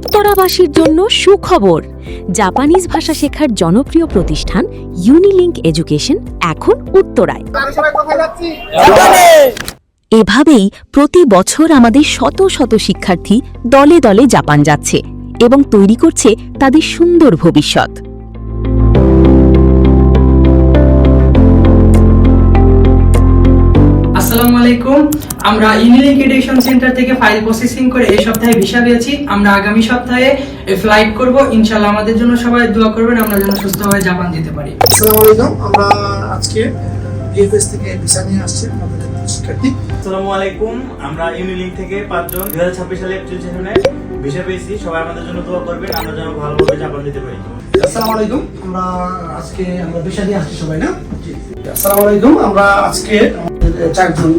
উত্তরাবাসীর জন্য সুখবর। জাপানিজ ভাষা শেখার জনপ্রিয় প্রতিষ্ঠান ইউনিলিংক এডুকেশন এখন উত্তরায়। এভাবেই প্রতি বছর আমাদের শত শত শিক্ষার্থী দলে দলে জাপান যাচ্ছে এবং তৈরি করছে তাদের সুন্দর ভবিষ্যৎ। আসসালামু আলাইকুম। আমরা ইউনিলিংক এডুকেশন সেন্টার থেকে ফাইল প্রসেসিং করে এই সপ্তাহে ভিসা পেয়েছি। আমরা আগামী সপ্তাহে ফ্লাইট করব। ইনশাআল্লাহ আমাদের জন্য সবাই দোয়া করবেন, আমরা যেন সুস্থভাবে জাপান যেতে পারি। আসসালামু আলাইকুম। আমরা আজকে বিএফএস থেকে ভিসা নিয়ে আসছি আমাদের শিক্ষার্থী। আসসালামু আলাইকুম। আমরা ইউনিলিংক থেকে 5 জন 2026 সালে এপ্রিল সেশনে ভিসা পেয়েছি। সবাই আমাদের জন্য দোয়া করবেন, আমরা যেন ভালোভাবে জাপান যেতে পারি। আসসালামু আলাইকুম। আমরা আজকে ভিসা নিয়ে আসছি সবাই না? জি। আসসালামু আলাইকুম। আমরা আজকে 4 জন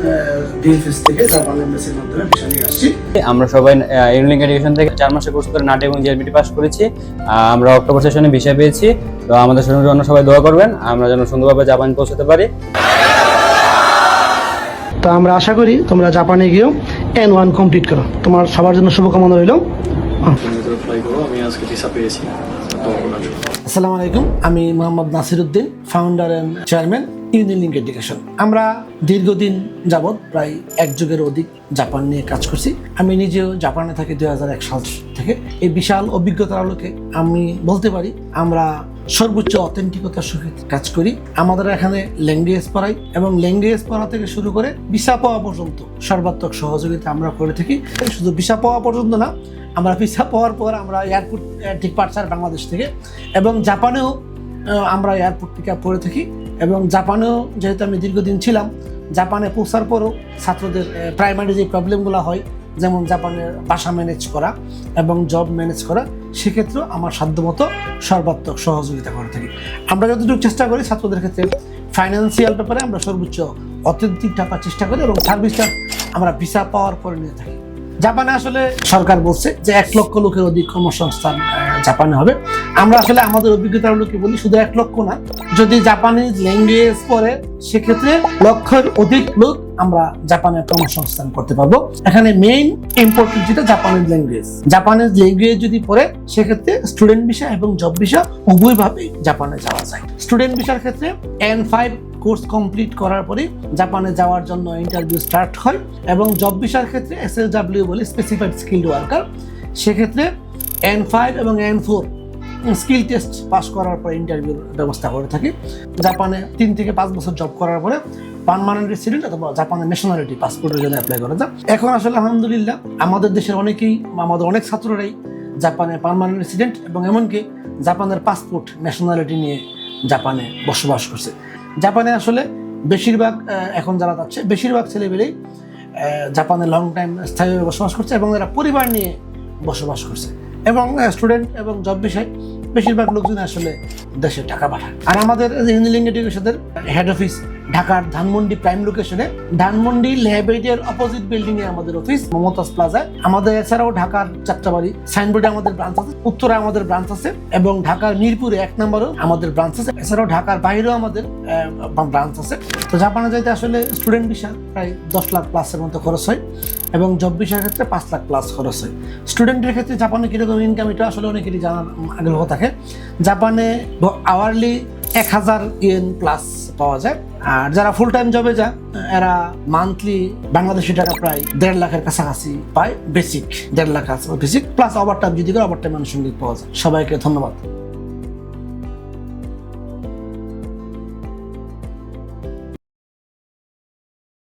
বিএফএস থেকে জাপান এমবাসির মাধ্যমে ভিসা নিয়ে আসছি। আমরা সবাই ইউনিলিংক এডুকেশন থেকে 4 মাসের কোর্স করে নাট এবং জিএলবিটি পাস করেছি। আমরা অক্টোবর সেশনে ভিসা পেয়েছি। তো আমাদের জন্য সবাই দোয়া করবেন, আমরা যেন সুন্দরভাবে জাপান পৌঁছাতে পারি। তো আমরা আশা করি তোমরা জাপানে গিয়েও N1 কমপ্লিট করো। তোমার সবার জন্য শুভকামনা রইল। আসসালামু আলাইকুম। আমি Mohammad Nasir Uddin, founder and chairman Unilink Education. আমরা দীর্ঘদিন যাবৎ প্রায় 1 যুগের অধিক জাপান নিয়ে কাজ করছি। আমি নিজেও জাপানে থাকি 2001 সাল থেকে। এই বিশাল অভিজ্ঞতার আলোকে আমি বলতে পারি আমরা সর্বোচ্চ অথেন্টিকতার সহিত কাজ করি। আমাদের এখানে ল্যাঙ্গুয়েজ পড়াই এবং ল্যাঙ্গুয়েজ পড়া থেকে শুরু করে ভিসা পাওয়া পর্যন্ত সর্বাত্মক সহযোগিতা আমরা করে থাকি। শুধু ভিসা পাওয়া পর্যন্ত না, আমরা ভিসা পাওয়ার পর আমরা এয়ারপোর্ট ডিপার্চার বাংলাদেশ থেকে এবং জাপানেও আমরা এয়ারপোর্ট পিক আপ করে থাকি। এবং জাপানেও যেহেতু আমি দীর্ঘদিন ছিলাম, জাপানে পৌঁছার পরও ছাত্রদের প্রাইমারি যে প্রবলেমগুলো হয়, যেমন জাপানের ভাষা ম্যানেজ করা এবং জব ম্যানেজ করা, সেক্ষেত্রেও আমার সাধ্যমতো সর্বাত্মক সহযোগিতা করে থাকি। আমরা যতটুকু চেষ্টা করি ছাত্রদের ক্ষেত্রে ফাইন্যান্সিয়াল ব্যাপারে আমরা সর্বোচ্চ অথেন্টিক থাকার চেষ্টা করি এবং সার্ভিসটা আমরা ভিসা পাওয়ার পরে নিয়ে থাকি। জাপানে আসলে সরকার বলছে যে 1 লক্ষ লোকের অধিক কর্মসংস্থান জাপানে হবে। আমরা আসলে আমাদের অভিজ্ঞতার লোকে বলি শুধু 1 লক্ষ না, যদি জাপানিজ ল্যাঙ্গুয়েজ পড়ে সেক্ষেত্রে লক্ষের অধিক লোক আমরা জাপানে কর্মসংস্থান করতে পারবো। এখানে মেইন ইম্পর্টেন্ট যেটা জাপানিজ ল্যাঙ্গুয়েজ। জাপানিজ ল্যাঙ্গুয়েজ যদি পড়ে সেক্ষেত্রে স্টুডেন্ট ভিসা এবং জব ভিসা উভয়ভাবেই জাপানে যাওয়া যায়। স্টুডেন্ট ভিসার ক্ষেত্রে N5 কোর্স কমপ্লিট করার পরে জাপানে যাওয়ার জন্য ইন্টারভিউ স্টার্ট হয় এবং জব ভিসার ক্ষেত্রে SSW বলে স্পেসিফাইড স্কিলড ওয়ার্কার, সেক্ষেত্রে N5 এবং N4 স্কিল টেস্ট পাস করার পরে ইন্টারভিউর ব্যবস্থা করে থাকি। জাপানে 3 থেকে 5 বছর জব করার পরে পার্মানেন্ট রেসিডেন্ট অথবা জাপানের ন্যাশনালিটি পাসপোর্টের জন্য অ্যাপ্লাই করা যায়। এখন আসলে আলহামদুলিল্লাহ আমাদের দেশের আমাদের অনেক ছাত্ররাই জাপানে পার্মানেন্ট রেসিডেন্ট এবং এমনকি জাপানের পাসপোর্ট ন্যাশনালিটি নিয়ে জাপানে বসবাস করছে। জাপানে আসলে বেশিরভাগ এখন যারা যাচ্ছে বেশিরভাগ ছেলেমেয়েরাই জাপানে লং টাইম স্থায়ীভাবে বসবাস করছে এবং এরা পরিবার নিয়ে বসবাস করছে এবং স্টুডেন্ট এবং জব বিষয় বেশিরভাগ লোকজন আসলে দেশে টাকা পাঠায়। আর আমাদের ইউনিলিংক এডুকেশনের হেড অফিস ঢাকার ধানমন্ডি প্রাইম লোকেশনে, ধানমন্ডি ল্যাবেরিয়ার অপোজিট বিল্ডিং এ আমাদের অফিস, মমতাজ প্লাজায়। আমাদের এছাড়াও ঢাকার যাত্রাবাড়ি সাইনবোর্ডে আমাদের ব্রাঞ্চ আছে, উত্তরে আমাদের ব্রাঞ্চ আছে এবং ঢাকার মিরপুরে 1 নম্বরেও আমাদের ব্রাঞ্চ আছে। এছাড়াও ঢাকার বাইরেও আমাদের ব্রাঞ্চ আছে। তো জাপানে যাইতে আসলে স্টুডেন্ট ভিসা প্রায় 10 লাখ প্লাসের মতো খরচ হয় এবং জব ভিসার ক্ষেত্রে 5 লাখ প্লাস খরচ হয়। স্টুডেন্টের ক্ষেত্রে জাপানে কিরকম ইনকাম এটা আসলে অনেকেরই জানার আগ্রহ থাকে। জাপানে আওয়ারলি 1000 ইয়েন প্লাস পাওয়া যায়। আর যারা ফুল টাইম জবে যায় এরা মান্থলি বাংলাদেশি টাকা প্রায় 1.5 লাখের কাছাকাছি পায়। বেসিক 1.5 লাখ আছে বেসিক, প্লাস ওভারটাইম যদি করে ওভারটাইম আনুষঙ্গিক পাওয়া যায়। সবাইকে ধন্যবাদ।